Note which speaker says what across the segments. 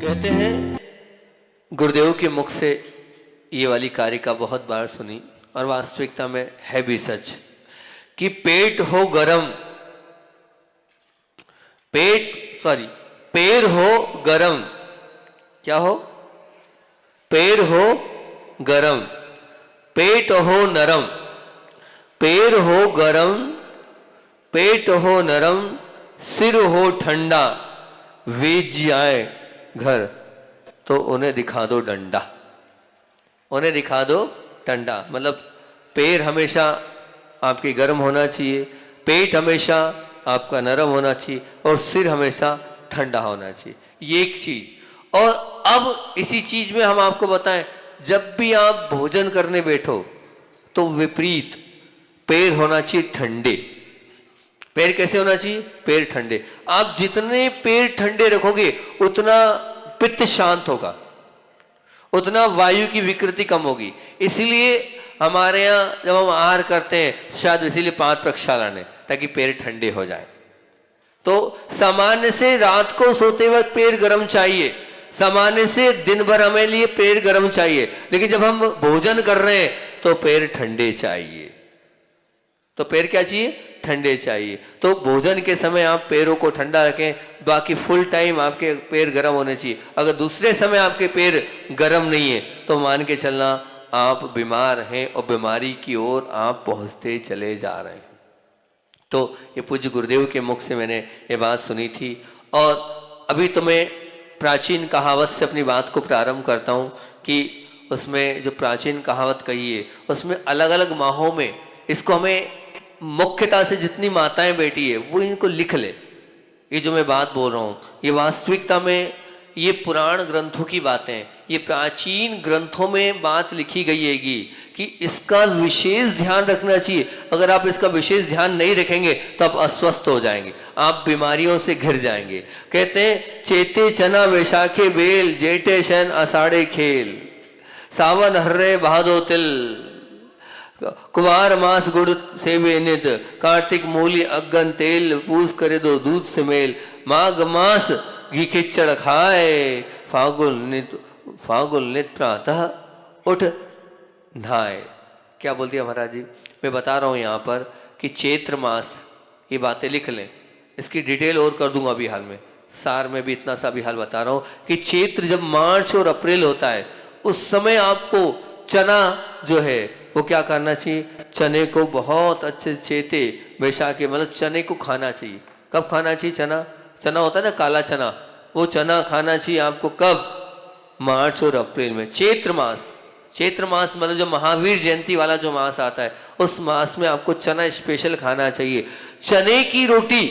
Speaker 1: कहते हैं गुरुदेव के मुख से ये वाली कारिका बहुत बार सुनी और वास्तविकता में है भी सच कि पेट हो गरम, पैर हो गरम, क्या हो? पैर हो गरम, पेट हो नरम, पैर हो गरम, पेट हो नरम, सिर हो ठंडा, वेद जी आए घर तो उन्हें दिखा दो डंडा, उन्हें दिखा दो डंडा। मतलब पैर हमेशा आपके गर्म होना चाहिए, पेट हमेशा आपका नरम होना चाहिए और सिर हमेशा ठंडा होना चाहिए। ये एक चीज। और अब इसी चीज में हम आपको बताएं, जब भी आप भोजन करने बैठो तो विपरीत पैर होना चाहिए ठंडे। पैर कैसे होना चाहिए? पैर ठंडे। आप जितने पैर ठंडे रखोगे उतना पित्त शांत होगा, उतना वायु की विकृति कम होगी। इसलिए हमारे यहाँ जब हम आहार करते हैं शायद इसीलिए 5 प्रक्षालन है ताकि पैर ठंडे हो जाए। तो सामान्य से रात को सोते वक्त पैर गर्म चाहिए, सामान्य से दिन भर हमें लिए पैर गर्म चाहिए, लेकिन जब हम भोजन कर रहे हैं तो पैर ठंडे चाहिए। तो पैर क्या चाहिए? ठंडे चाहिए। तो भोजन के समय आप पैरों को ठंडा रखें, बाकी फुल टाइम आपके पैर गर्म होने चाहिए। अगर दूसरे समय आपके पैर गर्म नहीं है तो मान के चलना आप बीमार हैं और बीमारी की ओर आप पहुंचते चले जा रहे हैं। तो ये पूज्य गुरुदेव के मुख से मैंने ये बात सुनी थी। और अभी तो मैं प्राचीन कहावत से अपनी बात को प्रारंभ करता हूँ कि उसमें जो प्राचीन कहावत कही है उसमें अलग अलग माहों में इसको हमें मुख्यता से जितनी माताएं बैठी है वो इनको लिख ले। ये जो मैं बात बोल रहा हूँ ये वास्तविकता में ये पुराण ग्रंथों की बातें, ये प्राचीन ग्रंथों में बात लिखी गई हैगी कि इसका विशेष ध्यान रखना चाहिए। अगर आप इसका विशेष ध्यान नहीं रखेंगे तो आप अस्वस्थ हो जाएंगे, आप बीमारियों से घिर जाएंगे। कहते हैं चेते चना वैशाखे बेल, जेठे शयन आषाढ़े खेल, सावन हर्रे बहादो तिल, कुमार मास गुड़ सेवे नित, कार्तिक मूली अगन तेल, पूस करे दो दूध से मेल, माघ मास घी खिचड़ खाए, फागुन नित प्रातः उठ नहाए। क्या बोलती है महाराज जी? मैं बता रहा हूं यहां पर कि चैत्र मास, ये बातें लिख लें, इसकी डिटेल और कर दूंगा अभी हाल में, सार में भी इतना सा भी हाल बता रहा हूं कि चैत्र जब मार्च और अप्रैल होता है उस समय आपको चना जो है वो क्या करना चाहिए? चने को बहुत अच्छे चेते बैसाखे मतलब चने को खाना चाहिए। कब खाना चाहिए? चना होता है ना काला चना, वो चना खाना चाहिए आपको कब? मार्च और अप्रैल में। चैत्र मास मतलब जो महावीर जयंती वाला जो मास आता है उस मास में आपको चना स्पेशल खाना चाहिए। चने की रोटी,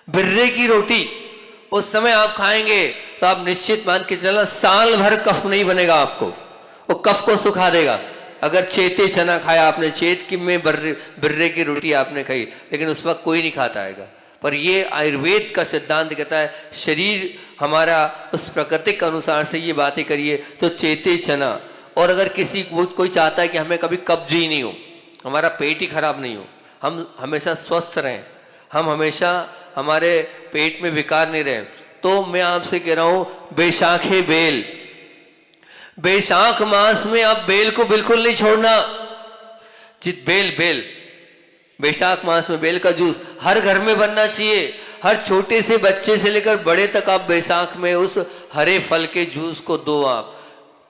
Speaker 1: बिर्रे की रोटी उस समय आप खाएंगे तो आप निश्चित मान के चलना साल भर कफ नहीं बनेगा आपको, वो कफ को सुखा देगा। अगर चेते चना खाया आपने, चेत की में बिर्रे की रोटी आपने खाई, लेकिन उस वक्त कोई नहीं खाता आएगा। पर ये आयुर्वेद का सिद्धांत कहता है शरीर हमारा उस प्राकृतिक अनुसार से ये बातें करिए तो चेते चना। और अगर कोई चाहता है कि हमें कभी कब्ज ही नहीं हो, हमारा पेट ही खराब नहीं हो, हम हमेशा स्वस्थ रहें, हम हमेशा हमारे पेट में विकार नहीं रहें, तो मैं आपसे कह रहा हूं बैसाखे बेल, बैसाख मास में आप बेल को बिल्कुल नहीं छोड़ना। बेल बैसाख मास में बेल का जूस हर घर में बनना चाहिए। हर छोटे से बच्चे से लेकर बड़े तक आप बैसाख में उस हरे फल के जूस को दो। आप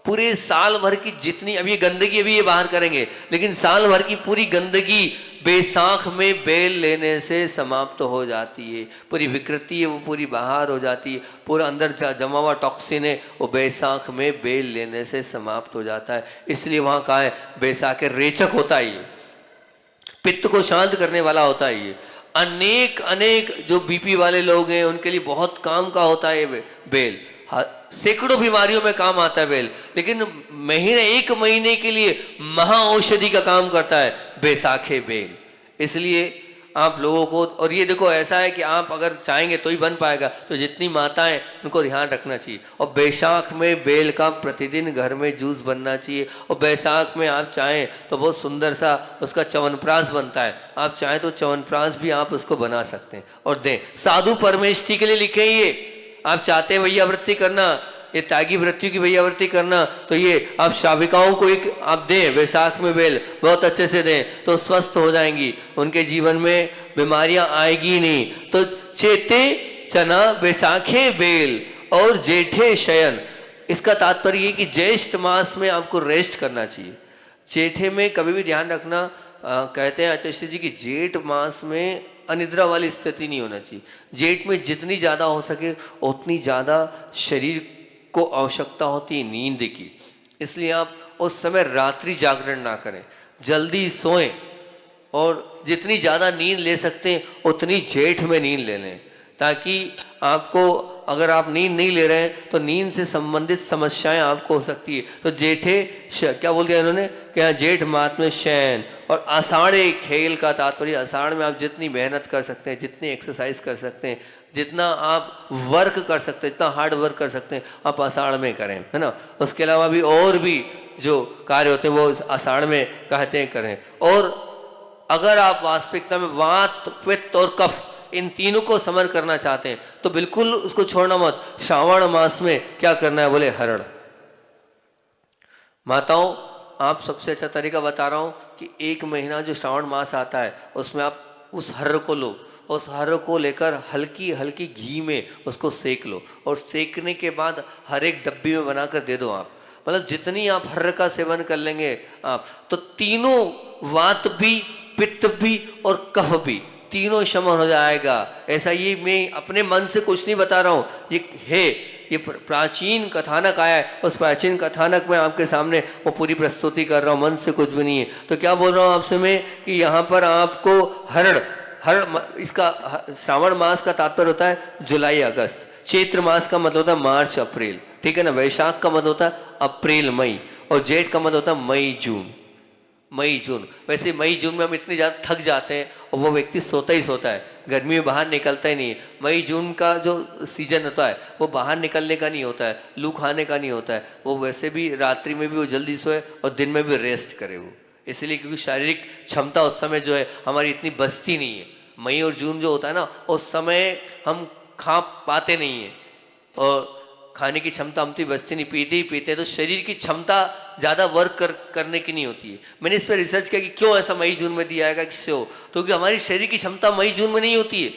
Speaker 1: पूरे साल भर की जितनी अभी ये गंदगी अभी ये बाहर करेंगे, लेकिन साल भर की पूरी गंदगी बैसाख में बेल लेने से समाप्त हो जाती है। पूरी विकृति है वो पूरी बाहर हो जाती है, पूरा अंदर जमा हुआ टॉक्सिन है वो बैसाख में बेल लेने से समाप्त हो जाता है। इसलिए वहाँ कहा है बैसाख रेचक होता है, ये पित्त को शांत करने वाला होता है। ये अनेक जो बीपी वाले लोग हैं उनके लिए बहुत काम का होता है बेल, सैकड़ों बीमारियों में काम आता है बेल। लेकिन एक महीने के लिए महा औषधि का काम करता है बैसाखे बेल। इसलिए आप लोगों को, और ये देखो ऐसा है कि आप अगर चाहेंगे तो ही बन पाएगा, तो जितनी माताएं उनको ध्यान रखना चाहिए। और बैसाख में बेल का प्रतिदिन घर में जूस बनना चाहिए। और बैसाख में आप चाहें तो बहुत सुंदर सा उसका च्यवनप्राश बनता है, आप चाहें तो च्यवनप्राश भी आप उसको बना सकते हैं और दें। साधु परमेष्ठी के लिए लिखे ये, आप चाहते हैं वैयावृत्ति करना, ये त्यागी वृत्तियों की वैयावृत्ति करना, तो ये आप शाविकाओं को एक आप दें, वैशाख में बेल बहुत अच्छे से दें तो स्वस्थ हो जाएंगी, उनके जीवन में बीमारियां आएगी नहीं। तो चेते चना वैशाखे बेल और जेठे शयन, इसका तात्पर्य ये कि ज्येष्ठ मास में आपको रेस्ट करना चाहिए। जेठे में कभी भी ध्यान रखना, कहते हैं आचार्य जी की जेठ मास में अनिद्रा वाली स्थिति नहीं होना चाहिए। जेठ में जितनी ज़्यादा हो सके उतनी ज़्यादा शरीर को आवश्यकता होती है नींद की, इसलिए आप उस समय रात्रि जागरण ना करें, जल्दी सोएं और जितनी ज़्यादा नींद ले सकते हैं उतनी जेठ में नींद ले लें, ताकि आपको, अगर आप नींद नहीं ले रहे हैं तो नींद से संबंधित समस्याएं आपको हो सकती है। तो जेठे क्या बोल दिया इन्होंने कि यहाँ जेठ मास में शयन, और आषाढ़े खेल का तात्पर्य आषाढ़ में आप जितनी मेहनत कर सकते हैं, जितनी एक्सरसाइज कर सकते हैं, जितना आप वर्क कर सकते हैं, जितना हार्ड वर्क कर सकते हैं, आप आषाढ़ में करें, है ना। उसके अलावा भी और भी जो कार्य होते हैं वो आषाढ़ में कहते हैं करें। और अगर आप वास्तविकता में वात, पित्त और कफ इन तीनों को समन करना चाहते हैं तो बिल्कुल उसको छोड़ना मत। श्रावण मास में क्या करना है, बोले हरण। माताओं, आप सबसे अच्छा तरीका बता रहा हूं कि एक महीना जो श्रावण मास आता है उसमें आप उस हर्र को लो, उस हर्र को लेकर हल्की हल्की घी में उसको सेक लो, और सेकने के बाद हर एक डब्बी में बनाकर दे दो आप। मतलब जितनी आप हर्र का सेवन कर लेंगे आप, तो तीनों वात भी, पित्त भी और कफ भी, तीनों शमन हो जाएगा। ऐसा ये मैं अपने मन से कुछ नहीं बता रहा हूँ, ये प्राचीन कथानक आया है, उस प्राचीन कथानक में आपके सामने वो पूरी प्रस्तुति कर रहा हूँ, मन से कुछ भी नहीं है। तो क्या बोल रहा हूँ आपसे मैं कि यहाँ पर आपको हरण, इसका श्रावण मास का तात्पर्य होता है जुलाई अगस्त, चैत्र मास का मतलब होता है मार्च अप्रैल, ठीक है ना। वैशाख का मतलब होता है अप्रैल मई, और जेठ का मतलब होता है मई जून। मई जून, वैसे मई जून में हम इतने ज़्यादा थक जाते हैं और वो व्यक्ति सोता ही सोता है, गर्मी में बाहर निकलता ही नहीं है। मई जून का जो सीजन होता है वो बाहर निकलने का नहीं होता है, लू खाने का नहीं होता है, वो वैसे भी रात्रि में भी वो जल्दी सोए और दिन में भी रेस्ट करे वो, इसलिए क्योंकि शारीरिक क्षमता उस समय जो है हमारी इतनी बचती नहीं है। मई और जून जो होता है ना, उस समय हम खा पाते नहीं हैं और खाने की क्षमता हम तो बचती नहीं, पीते ही पीते हैं, तो शरीर की क्षमता ज़्यादा वर्क करने की नहीं होती है। मैंने इस पर रिसर्च किया कि क्यों ऐसा मई जून में दिया है, किससे हो, तो क्योंकि हमारी शरीर की क्षमता मई जून में नहीं होती है।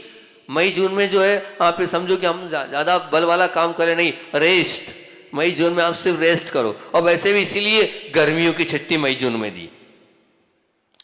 Speaker 1: मई जून में जो है आप ये समझो कि हम ज़्यादा बल वाला काम करें नहीं, रेस्ट। मई जून में आप सिर्फ रेस्ट करो, और वैसे भी इसीलिए गर्मियों की छुट्टी मई जून में दी।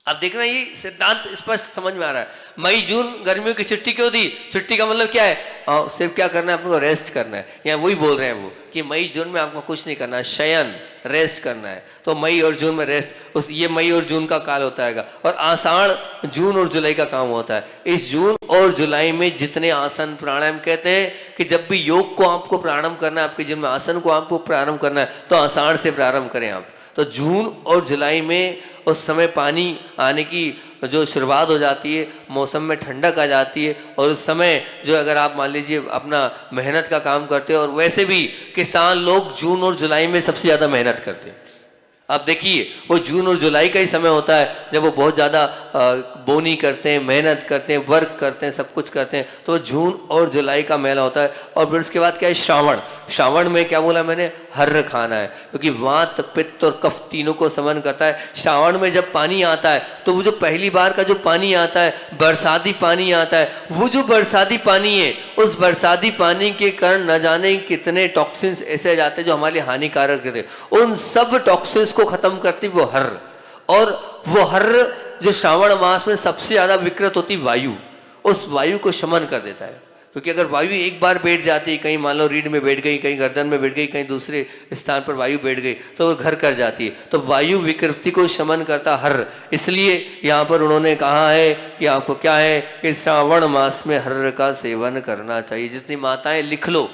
Speaker 1: अब देखना ये सिद्धांत स्पष्ट समझ में आ रहा है। मई जून गर्मियों की छुट्टी क्यों दी, छुट्टी का मतलब क्या है, सिर्फ क्या करना है, आपको रेस्ट करना है। यहाँ वही बोल रहे हैं वो कि मई जून में आपको कुछ नहीं करना है, शयन, रेस्ट करना है। तो मई और जून में रेस्ट, ये मई और जून का काल होता है। और आषाढ़, जून और जुलाई का काम होता है। इस जून और जुलाई में जितने आसन प्राणायाम, कहते हैं कि जब भी योग को आपको प्रारंभ करना है, आपके जीवन में आसन को आपको प्रारंभ करना है, तो आषाढ़ से प्रारंभ करें आप। तो जून और जुलाई में उस समय पानी आने की जो शुरुआत हो जाती है, मौसम में ठंडक आ जाती है, और उस समय जो अगर आप मान लीजिए अपना मेहनत का काम करते हो, और वैसे भी किसान लोग जून और जुलाई में सबसे ज़्यादा मेहनत करते हैं। अब देखिए वो जून और जुलाई का ही समय होता है जब वो बहुत ज़्यादा बोनी करते हैं, मेहनत करते हैं, वर्क करते हैं, सब कुछ करते हैं। तो जून और जुलाई का मेला होता है। और फिर उसके बाद क्या है, श्रावण। श्रावण में क्या बोला मैंने, हर्र खाना है, क्योंकि वात, पित्त और कफ तीनों को समन करता है। श्रावण में जब पानी आता है तो वो जो पहली बार का जो पानी आता है, बरसाती पानी आता है, वो जो बरसाती पानी है, उस बरसाती पानी के कारण न जाने कितने टॉक्सिन्स ऐसे जाते हैं जो हमारे लिए हानिकारक थे, उन सब टॉक्सिन्स को खत्म करती वो हर्र। और वो हर्र जो श्रावण मास में सबसे ज्यादा विकृत होती वायु, उस वायु को शमन कर देता है। क्योंकि अगर वायु एक बार बैठ जाती है, कहीं मान लो रीढ़ में बैठ गई, कहीं गर्दन में बैठ गई, कहीं दूसरे स्थान पर वायु बैठ गई, तो वो घर कर जाती है। तो वायु विकृति को शमन करता हर्र। इसलिए यहाँ पर उन्होंने कहा है कि आपको क्या है कि श्रावण मास में हर्र का सेवन करना चाहिए। जितनी माताएं लिख लो,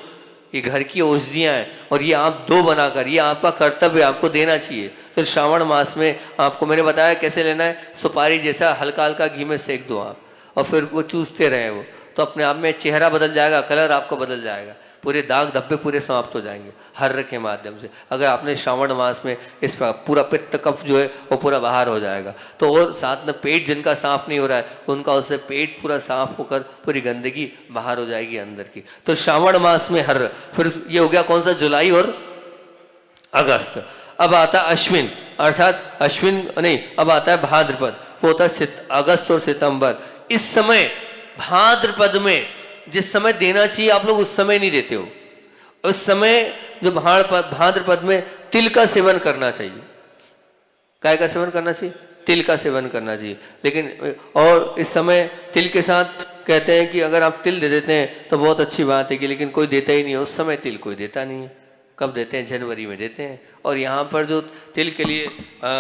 Speaker 1: ये घर की औषधियाँ हैं और ये आप दो बनाकर, ये आपका कर्तव्य, आपको देना चाहिए। तो श्रावण मास में आपको मैंने बताया कैसे लेना है, सुपारी जैसा हल्का हल्का घी में सेक दो आप, और फिर वो चूसते रहें वो, तो अपने आप में चेहरा बदल जाएगा, कलर आपको बदल जाएगा। पूरे दाग धब्बे पूरे समाप्त हो जाएंगे हर्र के माध्यम से। अगर आपने श्रावण मास में इस पूरा पित्त कफ जो है वो पूरा बाहर हो जाएगा। तो और साथ में पेट जिनका साफ नहीं हो रहा है उनका उससे पेट पूरा साफ होकर पूरी गंदगी बाहर हो जाएगी अंदर की। तो श्रावण मास में हर्र। फिर ये हो गया कौन सा, जुलाई और अगस्त। अब आता है अश्विन, अर्थात अश्विन नहीं, अब आता है भाद्रपद, वो होता है अगस्त और सितंबर। इस समय भाद्रपद में जिस समय देना चाहिए आप लोग उस समय नहीं देते हो। उस समय जो भाद्रपद में तिल का सेवन करना चाहिए। काय का सेवन करना चाहिए? तिल का सेवन करना चाहिए। लेकिन और इस समय तिल के साथ कहते हैं कि अगर आप तिल दे देते हैं तो बहुत अच्छी बात है कि, लेकिन कोई देता ही नहीं है उस समय तिल, कोई देता नहीं है। कब देते हैं? जनवरी में देते हैं। और यहाँ पर जो तिल के लिए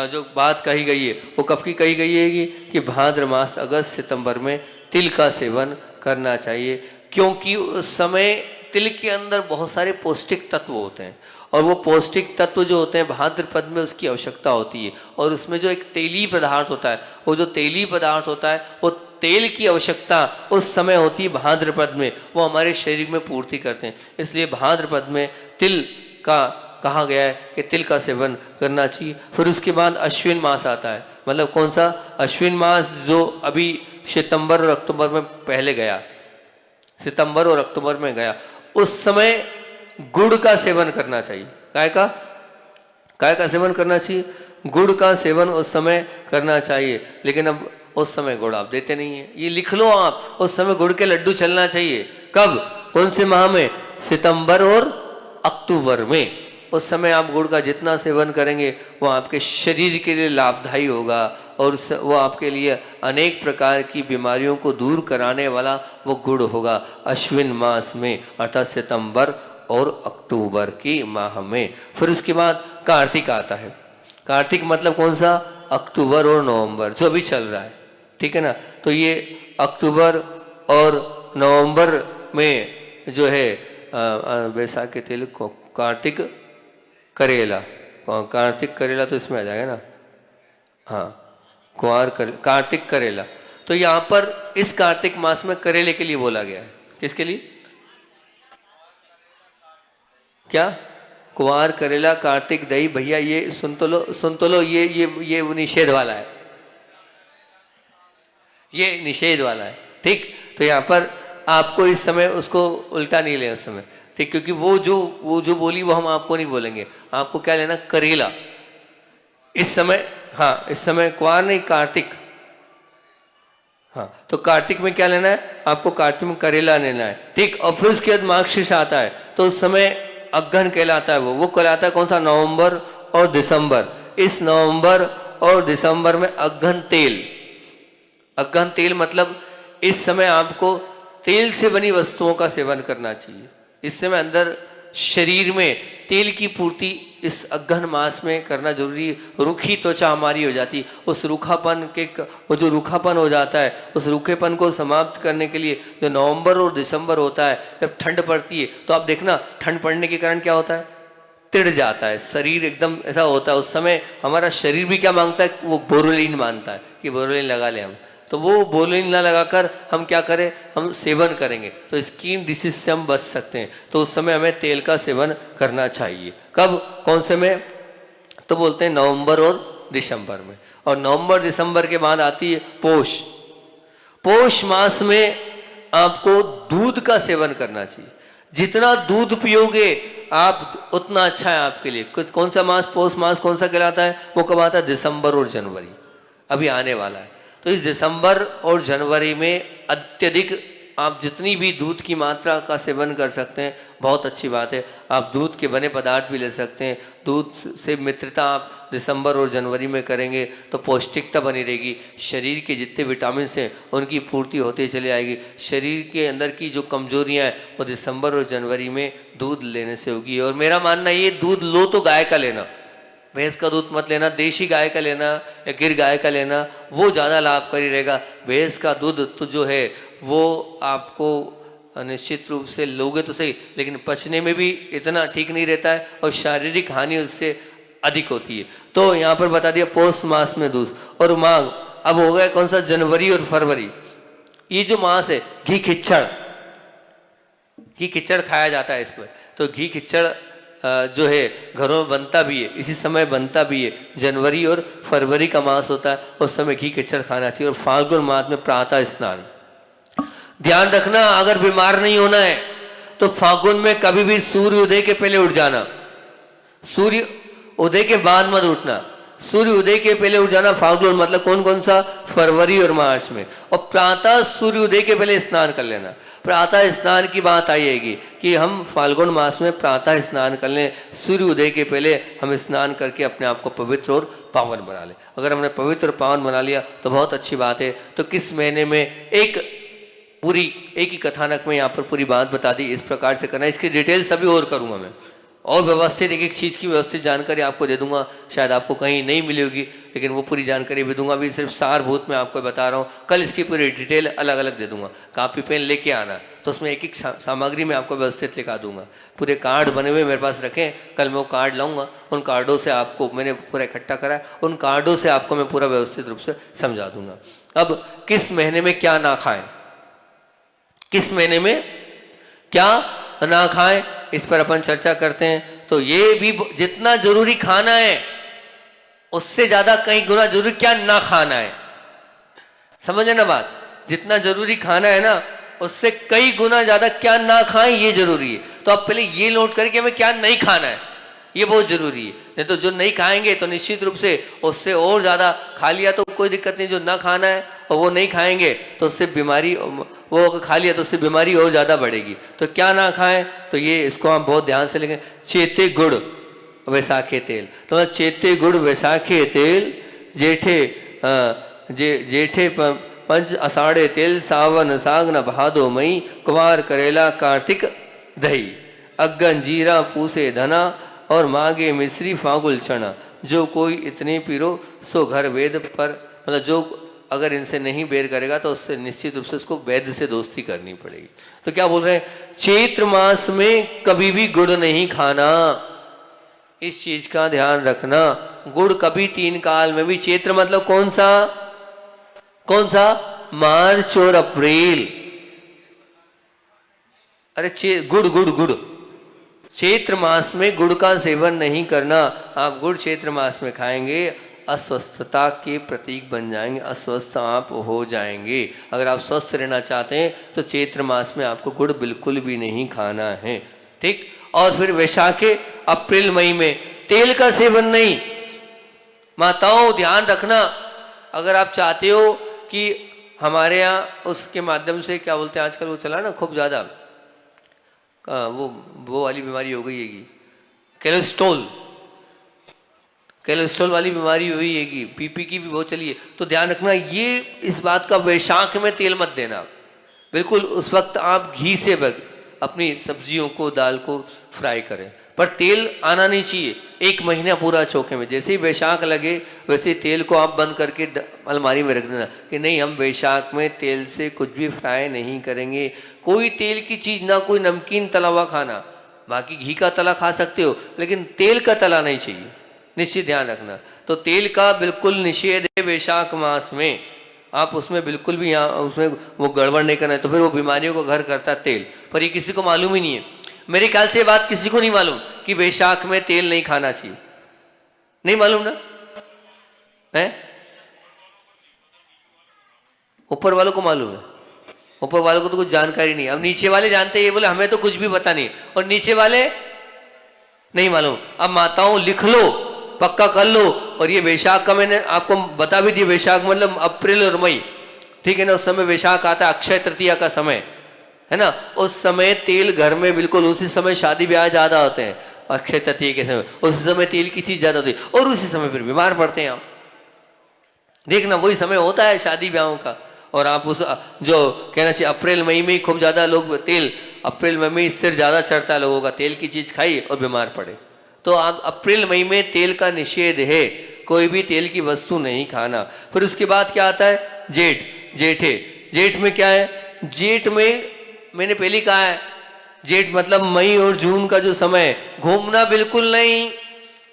Speaker 1: जो बात कही गई है वो कब की कही गई है कि भाद्र मास अगस्त सितंबर में तिल का सेवन करना चाहिए, क्योंकि उस समय तिल के अंदर बहुत सारे पौष्टिक तत्व होते हैं और वो पौष्टिक तत्व जो होते हैं भाद्रपद में उसकी आवश्यकता होती है। और उसमें जो एक तेली पदार्थ होता है, वो जो तेली पदार्थ होता है वो तेल की आवश्यकता उस समय होती है भाद्रपद में, वो हमारे शरीर में पूर्ति करते हैं। इसलिए भाद्रपद में तिल का कहा गया है कि तिल का सेवन करना चाहिए। फिर उसके बाद अश्विन मास आता है, मतलब कौन सा? अश्विन मास जो अभी सितंबर और अक्टूबर में पहले गया, सितंबर और अक्टूबर में गया, उस समय गुड़ का सेवन करना चाहिए। काय का सेवन करना चाहिए? गुड़ का सेवन उस समय करना चाहिए। लेकिन अब उस समय गुड़ आप देते नहीं है, ये लिख लो आप, उस समय गुड़ के लड्डू चलना चाहिए। कब? कौन से माह में? सितंबर और अक्टूबर में। उस समय आप गुड़ का जितना सेवन करेंगे वो आपके शरीर के लिए लाभदायी होगा और वो आपके लिए अनेक प्रकार की बीमारियों को दूर कराने वाला वो गुड़ होगा अश्विन मास में, अर्थात सितंबर और अक्टूबर की माह में। फिर उसके बाद कार्तिक आता है। कार्तिक मतलब कौन सा? अक्टूबर और नवंबर जो अभी चल रहा है, ठीक है ना। तो ये अक्टूबर और नवंबर में जो है वैसाख के तिल को कार्तिक करेला, कार्तिक करेला तो इसमें आ जाएगा ना, हाँ, कार्तिक करेला। तो यहाँ पर इस कार्तिक मास में करेले के लिए बोला गया है। किसके लिए? क्या? कुंवार, करेला, कार्तिक, दही। भैया ये सुन तो लो, ये निषेध वाला है, ये निषेध वाला है, ठीक। तो यहाँ पर आपको इस समय उसको उल्टा नहीं लेना उस समय, ठीक, क्योंकि वो जो बोली वो हम आपको नहीं बोलेंगे। आपको क्या लेना? करेला इस समय। हाँ, इस समय कुंवार नहीं, कार्तिक। हाँ, तो कार्तिक में क्या लेना है आपको? कार्तिक में करेला लेना है, ठीक। और फिर उसके बाद मार्गशीर्ष आता है, तो उस समय अगहन कहलाता है। वो कहलाता है कौन सा? नवंबर और दिसंबर। इस नवंबर और दिसंबर में अगहन तेल मतलब इस समय आपको तेल से बनी वस्तुओं का सेवन करना चाहिए। इस समय अंदर शरीर में तेल की पूर्ति इस अगहन मास में करना जरूरी है। रूखी त्वचा हमारी हो जाती, उस रूखापन के वो जो रूखापन हो जाता है उस रूखेपन को समाप्त करने के लिए जो नवंबर और दिसंबर होता है, जब ठंड पड़ती है तो आप देखना ठंड पड़ने के कारण क्या होता है? तिड़ जाता है शरीर, एकदम ऐसा होता है। उस समय हमारा शरीर भी क्या मांगता है? वो बोरोलिन मांगता है कि बोरोलिन लगा ले हम। तो वो बोरोलिन ना लगाकर हम क्या करें? हम सेवन करेंगे तो स्किन डिसीज से हम बच सकते हैं। तो उस समय हमें तेल का सेवन करना चाहिए। कब? कौन से में? तो बोलते हैं नवंबर और दिसंबर में। और नवंबर दिसंबर के बाद आती है पोष। पोष मास में आपको दूध का सेवन करना चाहिए। जितना दूध पियोगे आप उतना अच्छा है आपके लिए। कुछ कौन सा मास? पोष मास कौन सा कहलाता है? वो कब आता है? दिसंबर और जनवरी, अभी आने वाला है। तो इस दिसंबर और जनवरी में अत्यधिक आप जितनी भी दूध की मात्रा का सेवन कर सकते हैं बहुत अच्छी बात है। आप दूध के बने पदार्थ भी ले सकते हैं। दूध से मित्रता आप दिसंबर और जनवरी में करेंगे तो पौष्टिकता बनी रहेगी। शरीर के जितने विटामिन हैं उनकी पूर्ति होती चली आएगी। शरीर के अंदर की जो कमजोरियां हैं वो दिसंबर और जनवरी में दूध लेने से होगी। और मेरा मानना ये, दूध लो तो गाय का लेना, भैंस का दूध मत लेना, देशी गाय का लेना या गिर गाय का लेना, वो ज़्यादा लाभकारी रहेगा। भैंस का दूध तो जो है वो आपको निश्चित रूप से लोगे तो सही, लेकिन पचने में भी इतना ठीक नहीं रहता है और शारीरिक हानि उससे अधिक होती है। तो यहाँ पर बता दिया पौष मास में दूध और माघ। अब हो गया कौन सा? जनवरी और फरवरी। ये जो मास है घी घी खिचड़ खाया जाता है इसमें। तो घी खिचड़ जो है घरों में बनता भी है, इसी समय बनता भी है। जनवरी और फरवरी का मास होता है, उस समय घी खिचड़ खाना चाहिए। और फाल्गुन मास में प्रातः स्नान। ध्यान रखना, अगर बीमार नहीं होना है तो फाल्गुन में कभी भी सूर्य उदय के पहले उठ जाना, सूर्य उदय के बाद मत उठना। सूर्य उदय के पहले उठ जाना फाल्गुन, मतलब कौन कौन सा, फरवरी और मार्च में। और प्रातः सूर्य उदय के पहले स्नान कर लेना। प्रातः स्नान की बात आएगी कि हम फाल्गुन मास में प्रातः स्नान कर लें, सूर्य उदय के पहले हम स्नान करके अपने आप को पवित्र और पावन बना लें। अगर हमने पवित्र और पावन बना लिया तो बहुत अच्छी बात है। तो किस महीने में, एक ही कथानक में यहाँ पर पूरी बात बता दी, इस प्रकार से करना। इसकी डिटेल सभी और करूँगा मैं, और व्यवस्थित एक एक चीज़ की व्यवस्थित जानकारी आपको दे दूंगा। शायद आपको कहीं नहीं मिली होगी, लेकिन वो पूरी जानकारी भी दूंगा। भी सिर्फ सारभूत में आपको बता रहा हूँ, कल इसकी पूरी डिटेल अलग अलग दे दूंगा। कापी पेन लेके आना, तो उसमें एक एक सामग्री में आपको व्यवस्थित लिखा दूंगा। पूरे कार्ड बने हुए मेरे पास रखें, कल मैं वो कार्ड लाऊंगा। उन कार्डों से आपको मैंने पूरा इकट्ठा करा है, उन कार्डों से आपको मैं पूरा व्यवस्थित रूप से समझा दूंगा। अब किस महीने में क्या ना खाएं, किस महीने में क्या ना खाएं, इस पर अपन चर्चा करते हैं। तो ये भी जितना जरूरी खाना है उससे ज्यादा कई गुना जरूरी क्या ना खाना है। समझे ना बात, जितना जरूरी खाना है ना उससे कई गुना ज्यादा क्या ना खाएं ये जरूरी है। तो आप पहले ये नोट करके हमें क्या नहीं खाना है, ये बहुत जरूरी है। नहीं तो जो नहीं खाएंगे तो निश्चित रूप से उससे और ज्यादा, खा लिया तो कोई दिक्कत नहीं, जो ना खाना है और वो नहीं खाएंगे तो उससे बीमारी, वो अगर खा लिया तो उससे बीमारी और ज्यादा बढ़ेगी। तो क्या ना खाएं, तो ये इसको हम बहुत ध्यान से लेंगे। चेते गुड़ वैसाखे तेल, तो चेते गुड़ वैसाखे तेल, जेठे पंच अषाढ़े तेल, सावन सागन भादो मई, कुमार करेला कार्तिक दही, अग्गन जीरा पूसे धना, और मांगे मिश्री फागुल चना, जो कोई इतने पीरो सो घर वेद पर। मतलब जो अगर इनसे नहीं बेर करेगा तो उससे निश्चित रूप से उसको वैद्य से दोस्ती करनी पड़ेगी। तो क्या बोल रहे हैं, चैत्र मास में कभी भी गुड़ नहीं खाना, इस चीज का ध्यान रखना। गुड़ कभी 3 काल में भी, चैत्र मतलब कौन सा, मार्च और अप्रैल। अरे गुड़ गुड़ गुड़, चैत्र मास में गुड़ का सेवन नहीं करना। आप गुड़ चैत्र मास में खाएंगे अस्वस्थता के प्रतीक बन जाएंगे, अस्वस्थ आप हो जाएंगे। अगर आप स्वस्थ रहना चाहते हैं तो चैत्र मास में आपको गुड़ बिल्कुल भी नहीं खाना है, ठीक। और फिर वैशाखे अप्रैल मई में तेल का सेवन नहीं। माताओं ध्यान रखना, अगर आप चाहते हो कि हमारे यहाँ उसके माध्यम से, क्या बोलते हैं आजकल वो चला ना खूब ज़्यादा, वो वाली बीमारी हो गई है, कोलेस्ट्रॉल वाली बीमारी हुई है, बीपी की भी बहुत चली है। तो ध्यान रखना ये इस बात का, वैशाख में तेल मत देना बिल्कुल। उस वक्त आप घी से अपनी सब्जियों को, दाल को फ्राई करें, पर तेल आना नहीं चाहिए 1 महीना पूरा चौके में। जैसे ही वैशाख लगे वैसे ही तेल को आप बंद करके अलमारी में रख देना कि नहीं, हम वैशाख में तेल से कुछ भी फ्राई नहीं करेंगे। कोई तेल की चीज़ ना, कोई नमकीन तला हुआ खाना, बाकी घी का तला खा सकते हो लेकिन तेल का तला नहीं चाहिए, निश्चित ध्यान रखना। तो तेल का बिल्कुल निषेध है वैशाख मास में, आप उसमें बिल्कुल भी यहाँ उसमें वो गड़बड़ नहीं करना है। तो फिर वो बीमारियों को घर करता है तेल, पर ये किसी को मालूम ही नहीं है। मेरे ख्याल से ये बात किसी को नहीं मालूम कि वैशाख में तेल नहीं खाना चाहिए, नहीं मालूम ना है, ऊपर वालों को मालूम है, ऊपर वालों को तो कुछ जानकारी नहीं। अब नीचे वाले जानते हैं, ये बोले हमें तो कुछ भी पता नहीं, और नीचे वाले नहीं मालूम। अब माताओं लिख लो, पक्का कर लो। और ये वैशाख का मैंने आपको बता भी दिया, वैशाख मतलब अप्रैल और मई, ठीक है ना। उस समय वैशाख आता है, अक्षय तृतीया का समय है ना। उस समय तेल घर में बिल्कुल, उसी समय शादी ब्याह ज्यादा होते हैं, अक्षय तृतीया के समय उसी समय तेल की चीज ज्यादा होती है, और उसी समय फिर बीमार पड़ते हैं आप। देखना वही समय होता है शादी ब्याहों का। और आप उस जो कहना चाहिए अप्रैल मई में खूब ज्यादा लोग तेल, अप्रैल मई में सिर ज्यादा चढ़ता है लोगों का, तेल की चीज खाई और बीमार पड़े। तो आप अप्रैल मई में तेल का निषेध है, कोई भी तेल की वस्तु नहीं खाना। फिर उसके बाद क्या आता है, जेठ में क्या है, जेठ में मैंने पहले कहा है, जेठ मतलब मई और जून का जो समय, घूमना बिल्कुल नहीं,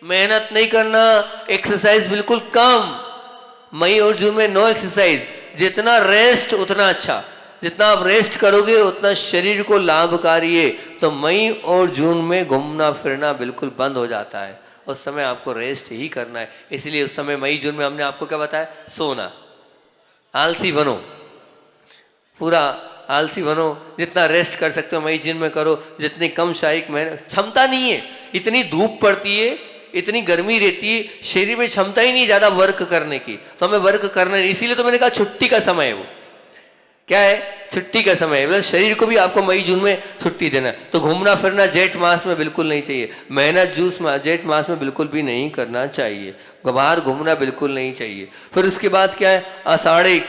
Speaker 1: मेहनत नहीं करना, एक्सरसाइज बिल्कुल कम। मई और जून में नो एक्सरसाइज, जितना रेस्ट उतना अच्छा। जितना आप रेस्ट करोगे उतना शरीर को लाभकारी है। तो मई और जून में घूमना फिरना बिल्कुल बंद हो जाता है, उस समय आपको रेस्ट ही करना है। इसलिए उस समय मई जून में हमने आपको क्या बताया, सोना। आलसी बनो, पूरा आलसी बनो, जितना रेस्ट कर सकते हो मई जून में करो, जितनी कम शारीरिक मेहनत, क्षमता नहीं है, इतनी धूप पड़ती है, इतनी गर्मी रहती है, शरीर में क्षमता ही नहीं ज़्यादा वर्क करने की, तो हमें वर्क करना नहीं। इसीलिए तो मैंने कहा छुट्टी का समय है, वो क्या है, छुट्टी का समय है। मतलब शरीर को भी आपको मई जून में छुट्टी देना है। तो घूमना फिरना जेठ मास में बिल्कुल नहीं चाहिए, मेहनत जूस जेठ मास में बिल्कुल भी नहीं करना चाहिए, बाहर घूमना बिल्कुल नहीं चाहिए। फिर उसके बाद क्या है, आषाढ़ी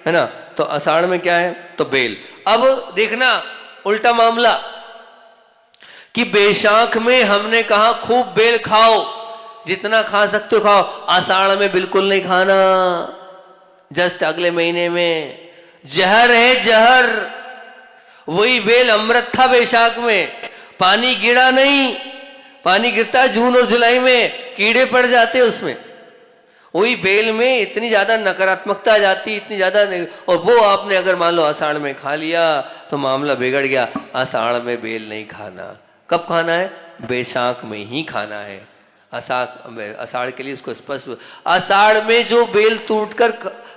Speaker 1: है ना, तो आषाढ़ में क्या है, तो बेल। अब देखना उल्टा मामला कि बैसाख में हमने कहा खूब बेल खाओ, जितना खा सकते हो खाओ, आषाढ़ में बिल्कुल नहीं खाना, जस्ट अगले महीने में। जहर है जहर, वही बेल अमृत था बैसाख में, पानी गिरा नहीं, पानी गिरता है जून और जुलाई में, कीड़े पड़ जाते उसमें। वही बेल में इतनी ज्यादा नकारात्मकता आ जाती, इतनी ज्यादा, और वो आपने अगर मान लो आषाढ़ में खा लिया तो मामला बिगड़ गया। आषाढ़ में बेल नहीं खाना, कब खाना है, बैसाख में ही खाना है। आषाढ़ के लिए उसको स्पष्ट, आषाढ़ में जो बेल टूटकर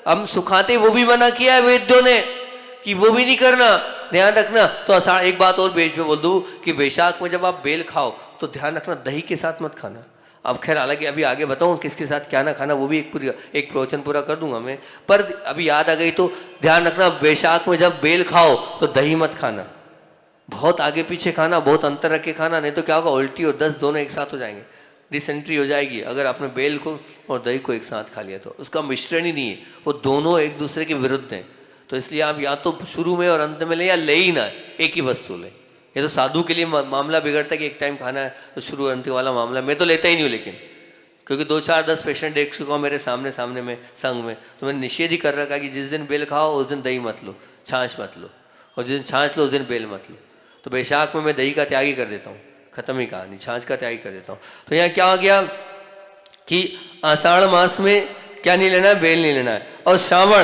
Speaker 1: हम सुखाते वो भी मना किया है वेद्यों ने कि वो भी नहीं करना, ध्यान रखना। तो आषाढ़, एक बात और बीच में बोल दूं कि बैसाख में जब आप बेल खाओ तो ध्यान रखना दही के साथ मत खाना। अब खैर हालांकि अभी आगे बताऊं किसके साथ क्या ना खाना, वो भी एक प्रवचन पूरा कर दूंगा मैं, पर अभी याद आ गई तो ध्यान रखना, बैसाख में जब बेल खाओ तो दही मत खाना, बहुत आगे पीछे खाना, बहुत अंतर रख के खाना, नहीं तो क्या होगा, उल्टी और दस्त दोनों एक साथ हो जाएंगे, डिसेंट्री हो जाएगी। अगर आपने बेल को और दही को एक साथ खा लिया तो उसका मिश्रण ही नहीं है, वो दोनों एक दूसरे के विरुद्ध हैं। तो इसलिए आप या तो शुरू में और अंत में ले, या ले ही ना, एक ही वस्तु ले। ये तो साधु के लिए मामला बिगड़ता है कि एक टाइम खाना है तो शुरू अंत वाला मामला, मैं तो लेता ही नहीं हूँ, लेकिन क्योंकि 2 4 10 पेशेंट देख चुका हूँ मेरे सामने में संग में, तो मैंने निषेध ही कर रखा कि जिस दिन बेल खाओ उस दिन दही मत लो, छाछ मत लो, और जिस दिन छाछ लो उस दिन बेल मत लो। तो बैसाख में मैं दही का त्याग ही कर देता हूँ, खत्म ही कहानी, छाछ का त्याग ही कर देता हूँ। तो यहाँ क्या हो गया कि आषाढ़ मास में क्या नहीं लेना है, बेल नहीं लेना है। और श्रावण,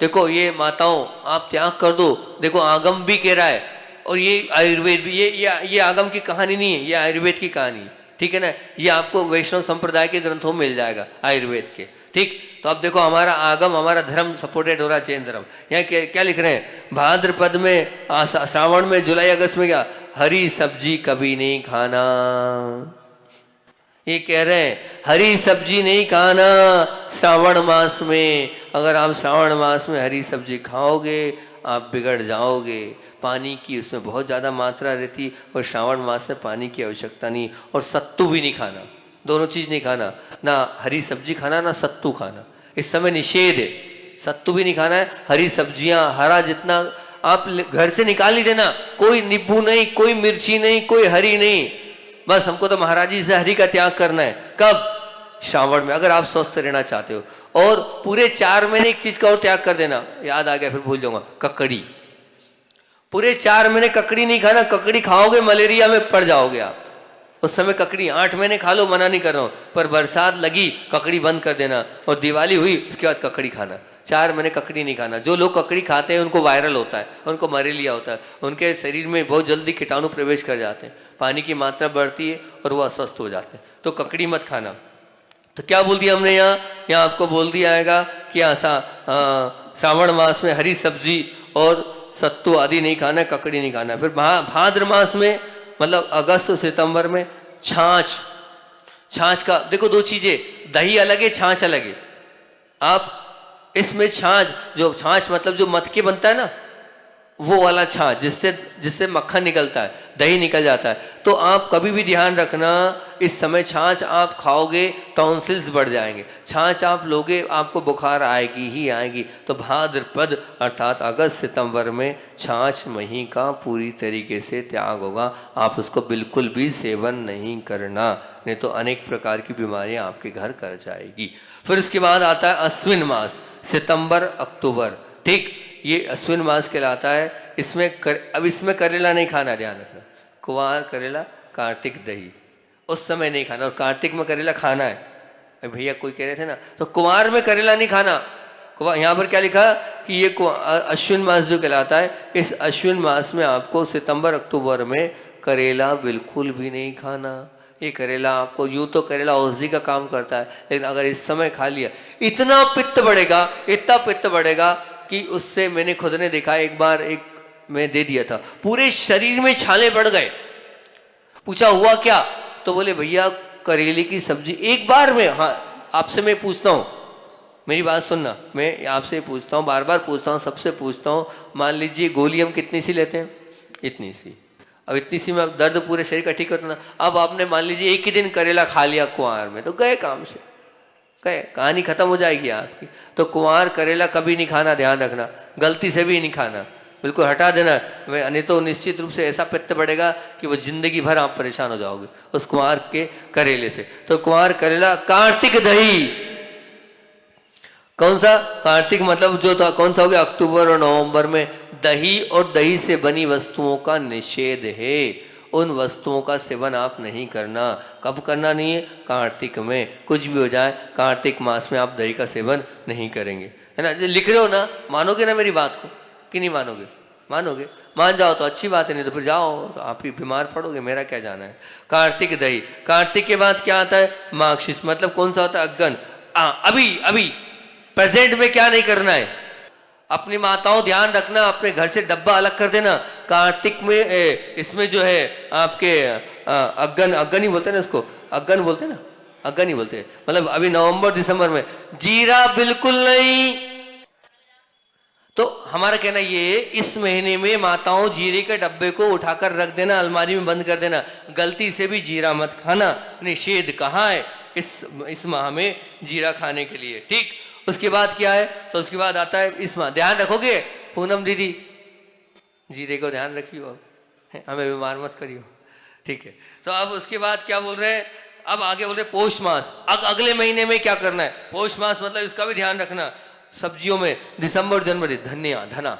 Speaker 1: देखो ये माताओं आप त्याग कर दो, देखो आगम भी कह रहा है, और ये आयुर्वेद भी, ये आगम की कहानी नहीं है, ये आयुर्वेद की कहानी है, ठीक है ना। ये आपको वैष्णव संप्रदाय के ग्रंथों में मिल जाएगा आयुर्वेद के, ठीक। तो अब देखो हमारा आगम, हमारा धर्म सपोर्टेड हो रहा है, जैन धर्म। यहाँ क्या लिख रहे हैं, भाद्रपद में, श्रावण में, जुलाई अगस्त में क्या, हरी सब्जी कभी नहीं खाना। ये कह रहे हैं हरी सब्जी नहीं खाना श्रावण मास में। अगर आप श्रावण मास में हरी सब्जी खाओगे आप बिगड़ जाओगे। पानी की उसमें बहुत ज़्यादा मात्रा रहती, और श्रावण मास में पानी की आवश्यकता नहीं। और सत्तू भी नहीं खाना, दोनों चीज़ नहीं खाना, ना हरी सब्जी खाना ना सत्तू खाना, इस समय निषेध है। सत्तू भी नहीं खाना है, हरी सब्जियां, हरा जितना आप घर से निकाल ही देना, कोई नींबू नहीं, कोई मिर्ची नहीं, कोई हरी नहीं, बस हमको तो महाराज जी से हरी का त्याग करना है। कब, श्रावण में, अगर आप स्वस्थ रहना चाहते हो। और पूरे 4 महीने एक चीज का और त्याग कर देना, याद आ गया फिर भूल जाऊंगा, ककड़ी। पूरे 4 महीने ककड़ी नहीं खाना, ककड़ी खाओगे मलेरिया में पड़ जाओगे आप। उस समय ककड़ी 8 महीने खा लो, मना नहीं कर रहा हूं, पर बरसात लगी ककड़ी बंद कर देना, और दिवाली हुई उसके बाद ककड़ी खाना। 4 महीने ककड़ी नहीं खाना। जो लोग ककड़ी खाते हैं उनको वायरल होता है, उनको मलेरिया होता है, उनके शरीर में बहुत जल्दी कीटाणु प्रवेश कर जाते हैं, पानी की मात्रा बढ़ती है और वो अस्वस्थ हो जाते हैं। तो ककड़ी मत खाना। तो क्या बोल दिया हमने यहाँ आपको बोल दिया आएगा कि श्रावण मास में हरी सब्जी और सत्तू आदि नहीं खाना, ककड़ी नहीं खाना। फिर भाद्र मास में, मतलब अगस्त सितंबर में, छाछ का देखो 2 चीजें, दही अलग है, छाछ अलग है। आप इसमें छाछ मतलब जो मथ के बनता है ना, वो वाला छाछ, जिससे मक्खन निकलता है, दही निकल जाता है। तो आप कभी भी ध्यान रखना, इस समय छाछ आप खाओगे टॉन्सिल्स बढ़ जाएंगे, छाछ आप लोगे आपको बुखार आएगी ही आएगी। तो भाद्रपद अर्थात अगस्त सितंबर में छाछ मही का पूरी तरीके से त्याग होगा। आप उसको बिल्कुल भी सेवन नहीं करना, नहीं तो अनेक प्रकार की बीमारियां आपके घर कर जाएगी। फिर उसके बाद आता है अश्विन मास, सितंबर अक्टूबर, ठीक। ये अश्विन मास कहलाता है। अब इसमें करेला नहीं खाना, ध्यान रखना। कुवार करेला, कार्तिक दही, उस समय नहीं खाना। और कार्तिक में करेला खाना है, भैया कोई कह रहे थे ना, तो कुवार में करेला नहीं खाना। यहाँ पर क्या लिखा कि ये अश्विन मास जो कहलाता है, इस अश्विन मास में आपको सितंबर अक्टूबर में करेला बिल्कुल भी नहीं खाना। ये करेला आपको, यूं तो करेला औषधि का काम करता है, लेकिन अगर इस समय खा लिया इतना पित्त बढ़ेगा, इतना पित्त बढ़ेगा कि उससे मैंने खुद ने देखा। एक बार एक मैं दे दिया था, पूरे शरीर में छाले पड़ गए। पूछा हुआ क्या, तो बोले भैया करेले की सब्जी। एक बार में, हाँ आपसे मैं पूछता हूँ, मेरी बात सुनना, मैं आपसे पूछता हूँ, बार बार पूछता हूँ, सबसे पूछता हूँ, मान लीजिए गोली हम कितनी सी लेते हैं? इतनी सी। अब इतनी सी में दर्द पूरे शरीर का ठीक होता ना। अब आपने मान लीजिए एक ही दिन करेला खा लिया कुंवार में, तो गए काम से, गए, कहानी खत्म हो जाएगी आपकी। तो कुंवार करेला कभी नहीं खाना, ध्यान रखना, गलती से भी नहीं खाना, बिल्कुल हटा देना। नहीं तो निश्चित रूप से ऐसा पित्त बढ़ेगा कि वो जिंदगी भर आप परेशान हो जाओगे उस कुंवार के करेले से। तो कुंवार करेला, कार्तिक दही, कौन सा कार्तिक मतलब जो था कौन सा हो गया, अक्टूबर और नवंबर में दही और दही से बनी वस्तुओं का निषेध है। उन वस्तुओं का सेवन आप नहीं करना। कब करना नहीं है? कार्तिक में। कुछ भी हो जाए, कार्तिक मास में आप दही का सेवन नहीं करेंगे, है ना। लिख रहे हो ना, मानोगे ना मेरी बात को कि नहीं मानोगे? मानोगे, मान जाओ तो अच्छी बात है, नहीं तो फिर जाओ आप ही बीमार पड़ोगे, मेरा क्या जाना है। कार्तिक दही। कार्तिक के बाद क्या आता है? मार्गशीर्ष, मतलब कौन सा होता है? अग्गन। अभी अभी प्रेजेंट में क्या नहीं करना है? अपनी माताओं ध्यान रखना, अपने घर से डब्बा अलग कर देना। कार्तिक में इसमें जो है आपके अग्गन, अग्गन ही बोलते हैं ना इसको, अग्गन बोलते हैं ना, अग्गन ही बोलते हैं, मतलब अभी नवंबर दिसंबर में जीरा बिल्कुल नहीं। तो हमारा कहना ये, इस महीने में माताओं जीरे के डब्बे को उठाकर रख देना, अलमारी में बंद कर देना। गलती से भी जीरा मत खाना, निषेध कहाँ है इस माह में जीरा खाने के लिए, ठीक। उसके बाद क्या है? तो उसके बाद आता है इस माह, ध्यान रखोगे पूनम दीदी, जीरे को ध्यान रखियो, हमें बीमार मत करियो, ठीक है। तो अब उसके बाद क्या बोल रहे हैं? अब आगे बोल रहे पौष मास। अगले महीने में क्या करना है? पौष मास मतलब इसका भी ध्यान रखना। सब्जियों में दिसंबर जनवरी धनिया, धना,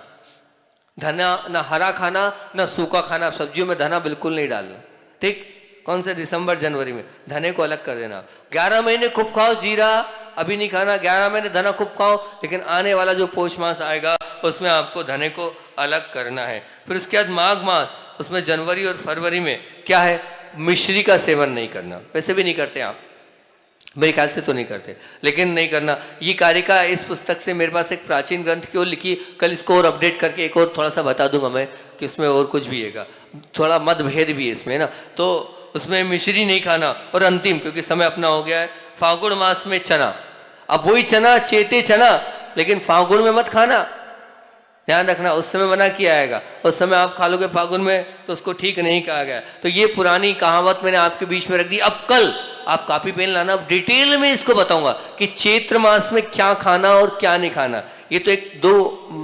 Speaker 1: धना ना हरा खाना ना सूखा खाना, सब्जियों में धना बिल्कुल नहीं डालना, ठीक। कौन से? दिसंबर जनवरी में धने को अलग कर देना। 11 महीने खूब खाओ जीरा, अभी नहीं खाना। 11 महीने धना खूब खाओ, लेकिन आने वाला जो पौष मास आएगा उसमें आपको धने को अलग करना है। फिर उसके बाद माघ मास, उसमें जनवरी और फरवरी में क्या है? मिश्री का सेवन नहीं करना। वैसे भी नहीं करते आप, मेरे ख्याल से तो नहीं करते, लेकिन नहीं करना। ये कारिका इस पुस्तक से मेरे पास एक प्राचीन ग्रंथ की ओर लिखी, कल इसको और अपडेट करके एक और थोड़ा सा बता दूंगा मैं कि उसमें और कुछ भी है, थोड़ा मतभेद भी है इसमें ना। तो उसमें मिश्री नहीं खाना। और अंतिम, क्योंकि समय अपना हो गया है, फागुन मास में चना। अब वही चना, चेते चना, लेकिन फागुन में मत खाना, ध्यान रखना। उस समय मना किया आएगा, उस समय आप खा लोगे फागुन में तो उसको ठीक नहीं कहा गया। तो ये पुरानी कहावत मैंने आपके बीच में रख दी। अब कल आप कॉपी पेन लाना, डिटेल में इसको बताऊंगा कि चैत्र मास में क्या खाना और क्या नहीं खाना। ये तो एक दो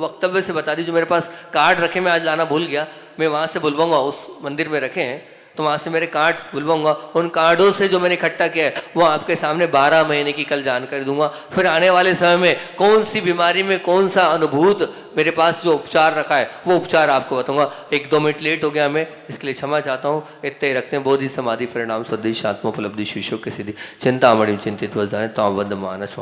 Speaker 1: वक्तव्य से बता दी, जो मेरे पास कार्ड रखे, मैं आज लाना भूल गया, मैं वहां से बुलवाऊंगा, उस मंदिर में रखे हैं तो वहां से मेरे कार्ड बुलवाऊंगा। उन कार्डों से जो मैंने इकट्ठा किया है वो आपके सामने 12 महीने की कल जानकारी दूंगा। फिर आने वाले समय में कौन सी बीमारी में कौन सा अनुभूत मेरे पास जो उपचार रखा है वो उपचार आपको बताऊंगा। 1-2 मिनट लेट हो गया मैं, इसके लिए क्षमा चाहता हूँ। इतने ही रखते हैं। बोधि समाधि परिणाम सदृश आत्मोपलब्धि शिष्यों की सिद्धि चिंतामणि चिंतित वज्ञान तावद मानस।